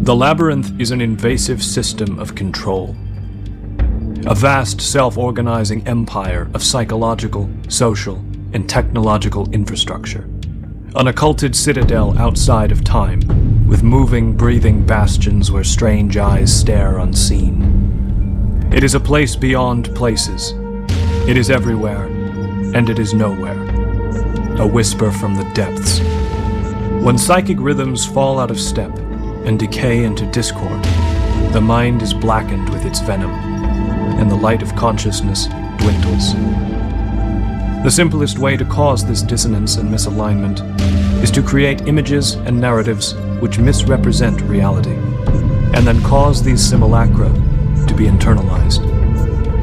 The labyrinth is an invasive system of control. A vast self-organizing empire of psychological, social, and technological infrastructure. An occulted citadel outside of time, with moving, breathing bastions where strange eyes stare unseen. It is a place beyond places. It is everywhere, and it is nowhere. A whisper from the depths. When psychic rhythms fall out of step and decay into discord, the mind is blackened with its venom, and the light of consciousness dwindles. The simplest way to cause this dissonance and misalignment is to create images and narratives which misrepresent reality, and then cause these simulacra to be internalized.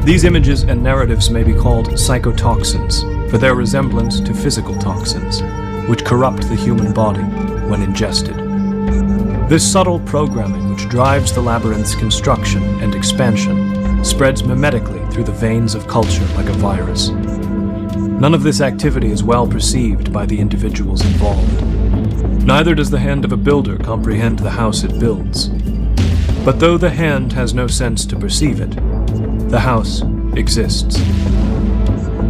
These images and narratives may be called psychotoxins for their resemblance to physical toxins, which corrupt the human body when ingested. This subtle programming which drives the labyrinth's construction and expansion spreads mimetically through the veins of culture like a virus. None of this activity is well perceived by the individuals involved. Neither does the hand of a builder comprehend the house it builds. But though the hand has no sense to perceive it, the house exists.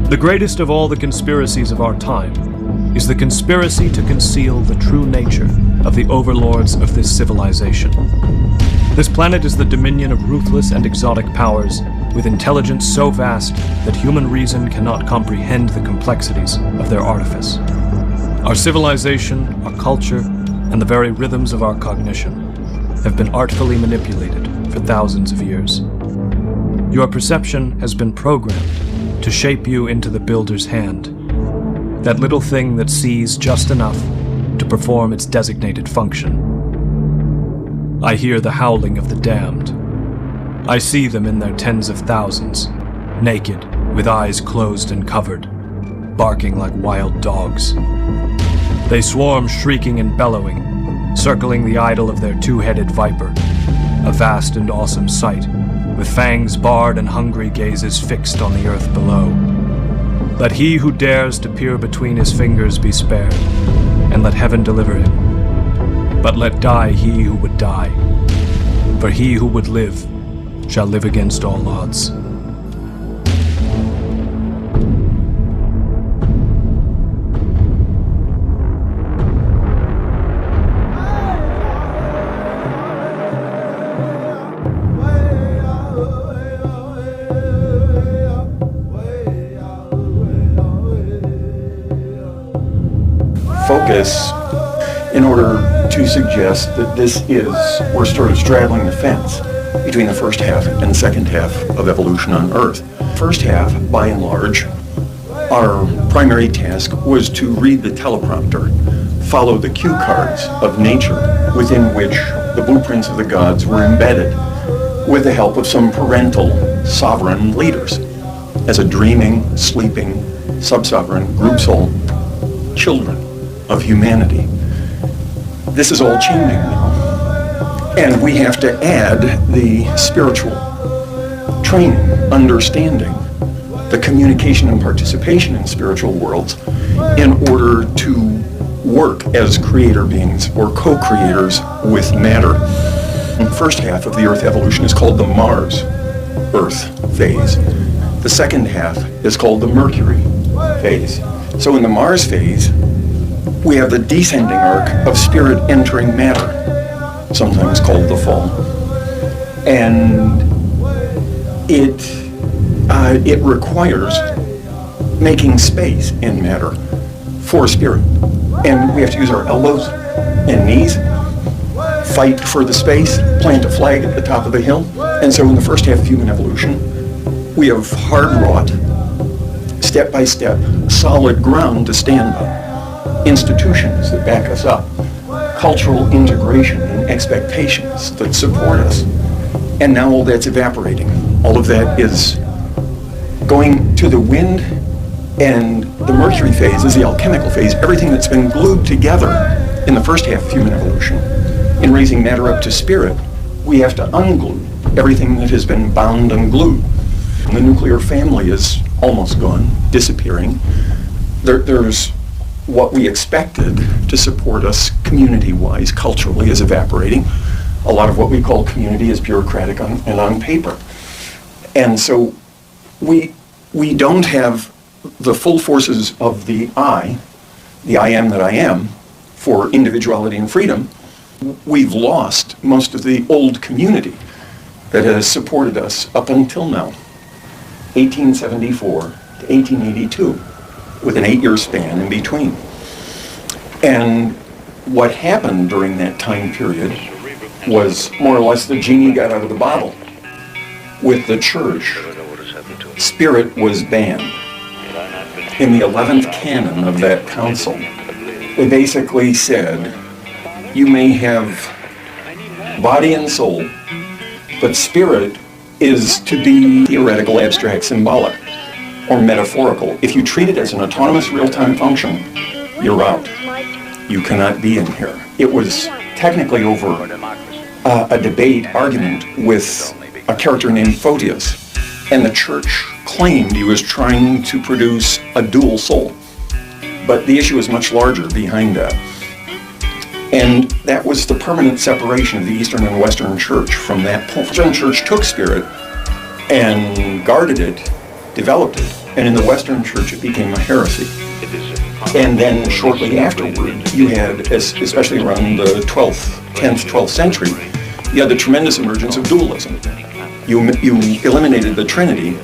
The greatest of all the conspiracies of our time is the conspiracy to conceal the true nature of the overlords of this civilization. This planet is the dominion of ruthless and exotic powers, with intelligence so vast that human reason cannot comprehend the complexities of their artifice. Our civilization, our culture, and the very rhythms of our cognition have been artfully manipulated for thousands of years. Your perception has been programmed to shape you into the builder's hand, that little thing that sees just enough to perform its designated function. I hear the howling of the damned. I see them in their tens of thousands, naked, with eyes closed and covered, barking like wild dogs. They swarm shrieking and bellowing, circling the idol of their two-headed viper, a vast and awesome sight, with fangs barred and hungry gazes fixed on the earth below. Let he who dares to peer between his fingers be spared, and let heaven deliver him. But let die he who would die, for he who would live shall live against all odds. Focus in order to suggest that we're sort of straddling the fence between the first half and the second half of evolution on Earth. First half, by and large, our primary task was to read the teleprompter, follow the cue cards of nature within which the blueprints of the gods were embedded with the help of some parental sovereign leaders as a dreaming, sleeping, sub-sovereign group soul, children of humanity. This is all changing now. And we have to add the spiritual training, understanding, the communication and participation in spiritual worlds in order to work as creator beings or co-creators with matter. The first half of the Earth evolution is called the Mars-Earth phase. The second half is called the Mercury phase. So in the Mars phase, we have the descending arc of spirit entering matter, sometimes called the fall. And it requires making space in matter for spirit. And we have to use our elbows and knees, fight for the space, plant a flag at the top of the hill. And so in the first half of human evolution, we have hard-wrought, step-by-step, solid ground to stand on. Institutions that back us up, cultural integration and expectations that support us. And now all that's evaporating. All of that is going to the wind, and the Mercury phase is the alchemical phase. Everything that's been glued together in the first half of human evolution, in raising matter up to spirit, we have to unglue everything that has been bound and glued. And the nuclear family is almost gone, disappearing. There's what we expected to support us community-wise, culturally, is evaporating. a lot of what we call community is bureaucratic and on paper. And so we don't have the full forces of the I am that I am, for individuality and freedom. We've lost most of the old community that has supported us up until now, 1874 to 1882, with an 8-year span in between. And what happened during that time period was more or less the genie got out of the bottle. With the church, spirit was banned. In the 11th canon of that council, they basically said, you may have body and soul, but spirit is to be theoretical, abstract, symbolic, or metaphorical. If you treat it as an autonomous real-time function, you're out. You cannot be in here. It was technically over a debate, argument with a character named Photius, and the church claimed he was trying to produce a dual soul. But the issue is much larger behind that. And that was the permanent separation of the Eastern and Western Church from that point. The Eastern Church took spirit and guarded it, developed it, and in the Western Church it became a heresy. And then shortly afterward, you had, especially around the 10th, 12th century, you had the tremendous emergence of dualism. You eliminated the Trinity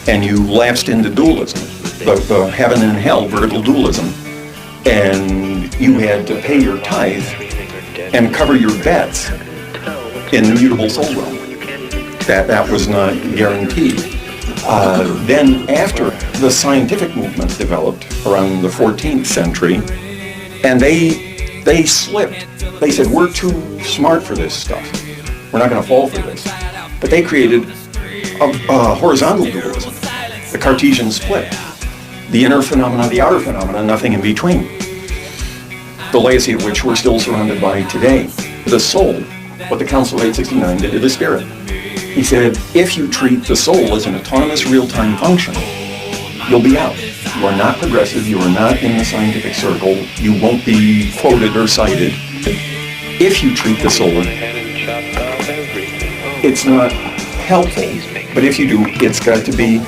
and you lapsed into dualism, the heaven and hell, vertical dualism. And you had to pay your tithe and cover your bets in the mutable soul realm. That was not guaranteed. Then after the scientific movement developed around the 14th century, and they slipped. They said, we're too smart for this stuff. We're not going to fall for this. But they created a horizontal dualism, the Cartesian split. The inner phenomena, the outer phenomena, nothing in between. The legacy of which we're still surrounded by today. The soul, what the Council of 869 did to the spirit. He said, if you treat the soul as an autonomous real-time function, you'll be out. You are not progressive, you are not in the scientific circle, you won't be quoted or cited. If you treat the soul, it's not helpful, but if you do, it's got to be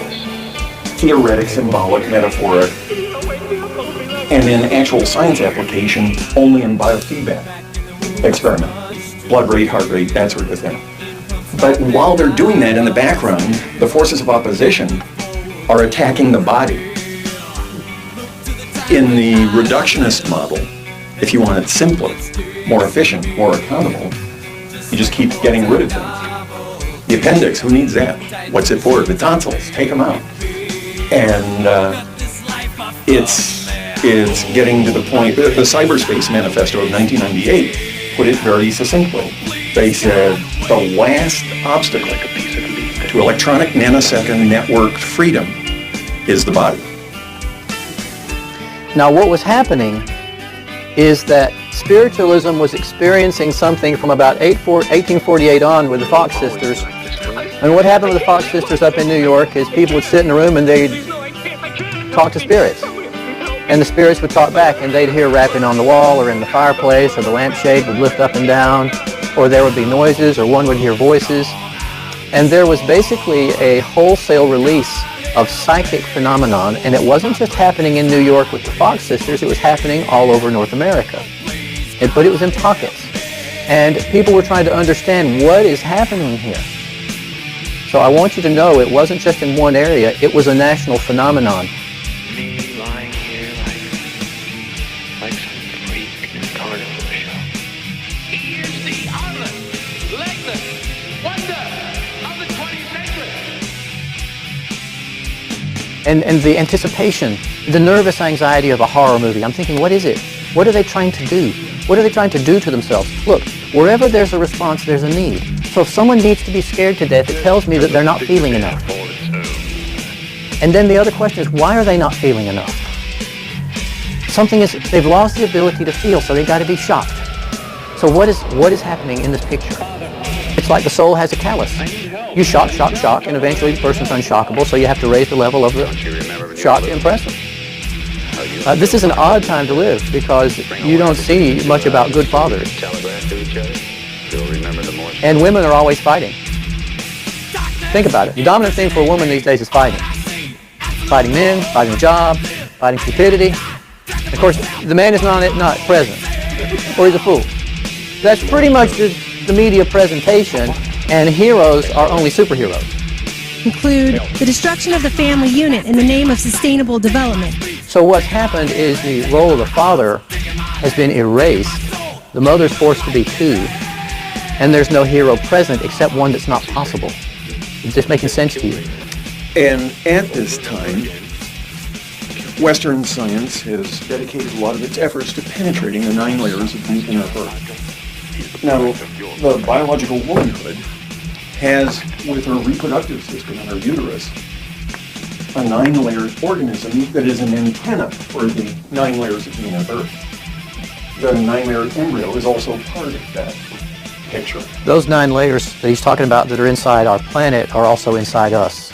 theoretic, symbolic, metaphoric, and in actual science application, only in biofeedback experiment. Blood rate, heart rate, that sort of thing. But while they're doing that in the background, the forces of opposition are attacking the body. In the reductionist model, if you want it simpler, more efficient, more accountable, you just keep getting rid of things. The appendix, who needs that? What's it for? The tonsils, take them out. And it's getting to the point, the Cyberspace Manifesto of 1998 put it very succinctly. They said the last obstacle to electronic nanosecond networked freedom is the body. Now what was happening is that spiritualism was experiencing something from about 1848 on with the Fox sisters. And what happened with the Fox sisters up in New York is people would sit in a room and they'd talk to spirits. And the spirits would talk back and they'd hear rapping on the wall or in the fireplace, or the lampshade would lift up and down, or there would be noises, or one would hear voices. And there was basically a wholesale release of psychic phenomenon, and it wasn't just happening in New York with the Fox sisters, it was happening all over North America. But it was in pockets. And people were trying to understand what is happening here. So I want you to know it wasn't just in one area, it was a national phenomenon. Me lying here like some freak in a carnival show. He is the armless, legless wonder of the 20th century. And the anticipation, the nervous anxiety of a horror movie. I'm thinking, what is it? What are they trying to do? What are they trying to do to themselves? Look, wherever there's a response, there's a need. So if someone needs to be scared to death, it tells me that they're not feeling enough. And then the other question is, why are they not feeling enough? Something is, they've lost the ability to feel, so they've got to be shocked. So what is happening in this picture? It's like the soul has a callus. You shock, shock, shock, and eventually the person's unshockable, so you have to raise the level of the shock to impress them. This is an odd time to live because you don't see much about good fathers. Telegraph to each other. You'll remember the more. And women are always fighting. Think about it. The dominant thing for a woman these days is fighting. Fighting men, fighting a job, fighting stupidity. Of course, the man is not present, or he's a fool. That's pretty much the media presentation, and heroes are only superheroes. Include the destruction of the family unit in the name of sustainable development. So what's happened is the role of the father has been erased. The mother's forced to be two, and there's no hero present except one that's not possible. Is this making sense to you? And at this time, Western science has dedicated a lot of its efforts to penetrating the 9 layers of the inner earth. Now, the biological womanhood has, with her reproductive system and her uterus, a 9-layered organism that is an antenna for the 9 layers of the inner earth. The 9-layered embryo is also part of that picture. Those 9 layers that he's talking about that are inside our planet are also inside us.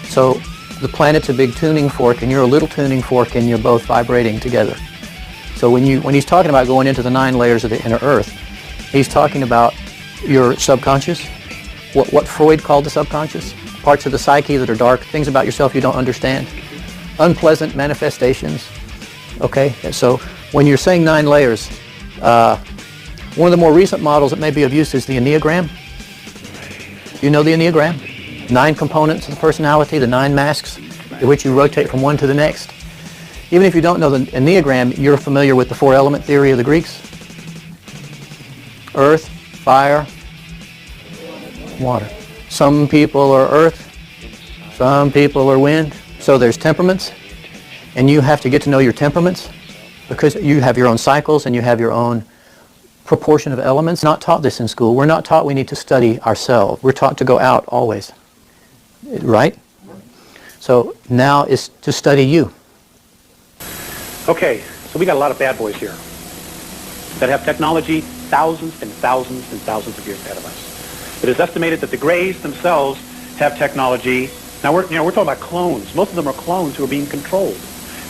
So the planet's a big tuning fork and you're a little tuning fork and you're both vibrating together. So when he's talking about going into the 9 layers of the inner earth, he's talking about your subconscious, what Freud called the subconscious, parts of the psyche that are dark, things about yourself you don't understand, unpleasant manifestations. Okay, so when you're saying 9 layers, one of the more recent models that may be of use is the Enneagram. You know the Enneagram? 9 components of the personality, the 9 masks, in which you rotate from one to the next. Even if you don't know the Enneagram, you're familiar with the 4-element theory of the Greeks. Earth, fire, water. Some people are earth, some people are wind. So there's temperaments, and you have to get to know your temperaments because you have your own cycles and you have your own proportion of elements. Not taught this in school. We're not taught we need to study ourselves. We're taught to go out always. Right? So now is to study you. Okay, so we got a lot of bad boys here that have technology thousands and thousands and thousands of years ahead of us. It is estimated that the Greys themselves have technology. Now we're talking about clones. Most of them are clones who are being controlled.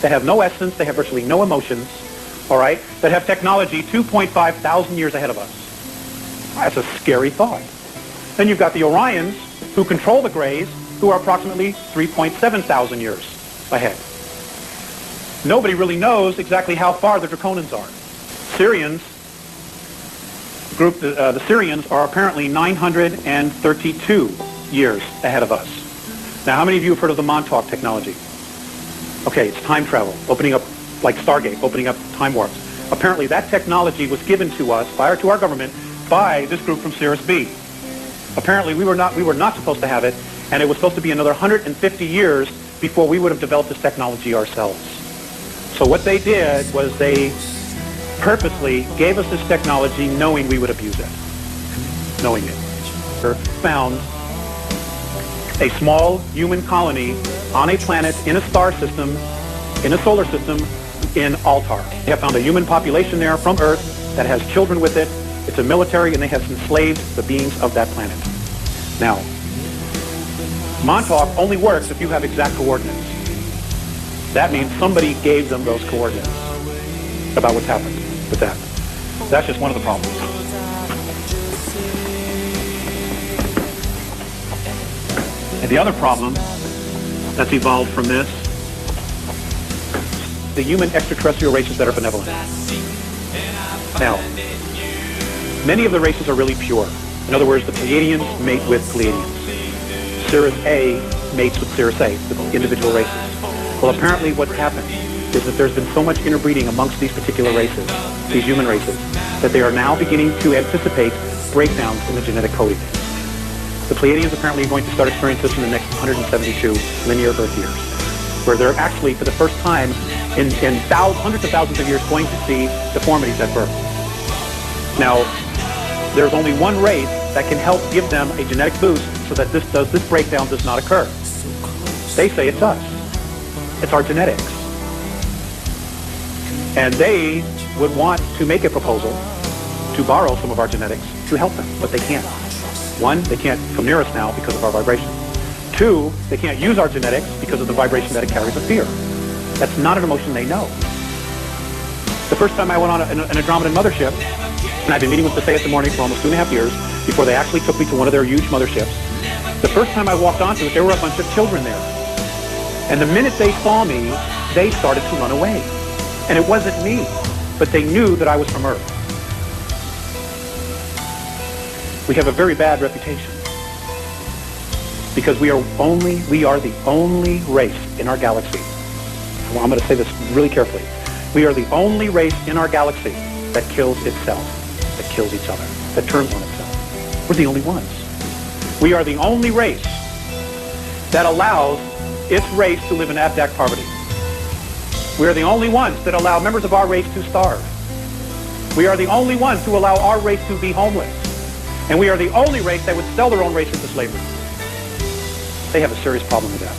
They have no essence. They have virtually no emotions. All right, that have technology 2.5 thousand years ahead of us. That's a scary thought. Then you've got the Orions who control the Greys, who are approximately 3.7 thousand years ahead. Nobody really knows exactly how far the Draconans are. Syrians, the Syrians are apparently 932 years ahead of us. Now, how many of you have heard of the Montauk technology? Okay, it's time travel, opening up, like Stargate, opening up time warps. Apparently that technology was given to us, prior to our government, by this group from Sirius B. Apparently we were not supposed to have it, and it was supposed to be another 150 years before we would have developed this technology ourselves. So what they did was they purposely gave us this technology knowing we would abuse it. Knowing it. Found a small human colony on a planet in a star system, in a solar system, in Altar. They have found a human population there from Earth that has children with it. It's a military, and they have enslaved the beings of that planet. Now, Montauk only works if you have exact coordinates. That means somebody gave them those coordinates about what's happened with that. That's just one of the problems. And the other problem that's evolved from this, the human extraterrestrial races that are benevolent. Now, many of the races are really pure. In other words, the Pleiadians mate with Pleiadians. Sirius A mates with Sirius A, the individual races. Well, apparently what's happened is that there's been so much interbreeding amongst these particular races, these human races, that they are now beginning to anticipate breakdowns in the genetic coding. The Pleiadians apparently are going to start experiencing this in the next 172 linear Earth years, where they're actually, for the first time in hundreds of thousands of years, going to see deformities at birth. Now, there's only one race that can help give them a genetic boost so that this breakdown does not occur. They say it's us. It's our genetics. And they would want to make a proposal to borrow some of our genetics to help them, but they can't. One, they can't come near us now because of our vibration. Two, they can't use our genetics because of the vibration that it carries of fear. That's not an emotion they know. The first time I went on an Andromedan mothership, And I've been meeting with Passaic in the morning for almost 2.5 years before they actually took me to one of their huge motherships. The first time I walked onto it, there were a bunch of children there. And the minute they saw me, they started to run away. And it wasn't me, but they knew that I was from Earth. We have a very bad reputation because we are the only race in our galaxy. Well, I'm going to say this really carefully. We are the only race in our galaxy that kills itself, that kills each other, that turns on itself. We're the only ones. We are the only race that allows its race to live in abject poverty. We are the only ones that allow members of our race to starve. We are the only ones to allow our race to be homeless. And we are the only race that would sell their own race into slavery. They have a serious problem with that.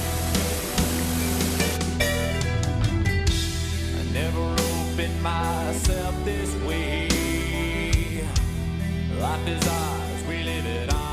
I never opened myself this way. Life is ours, we live it on.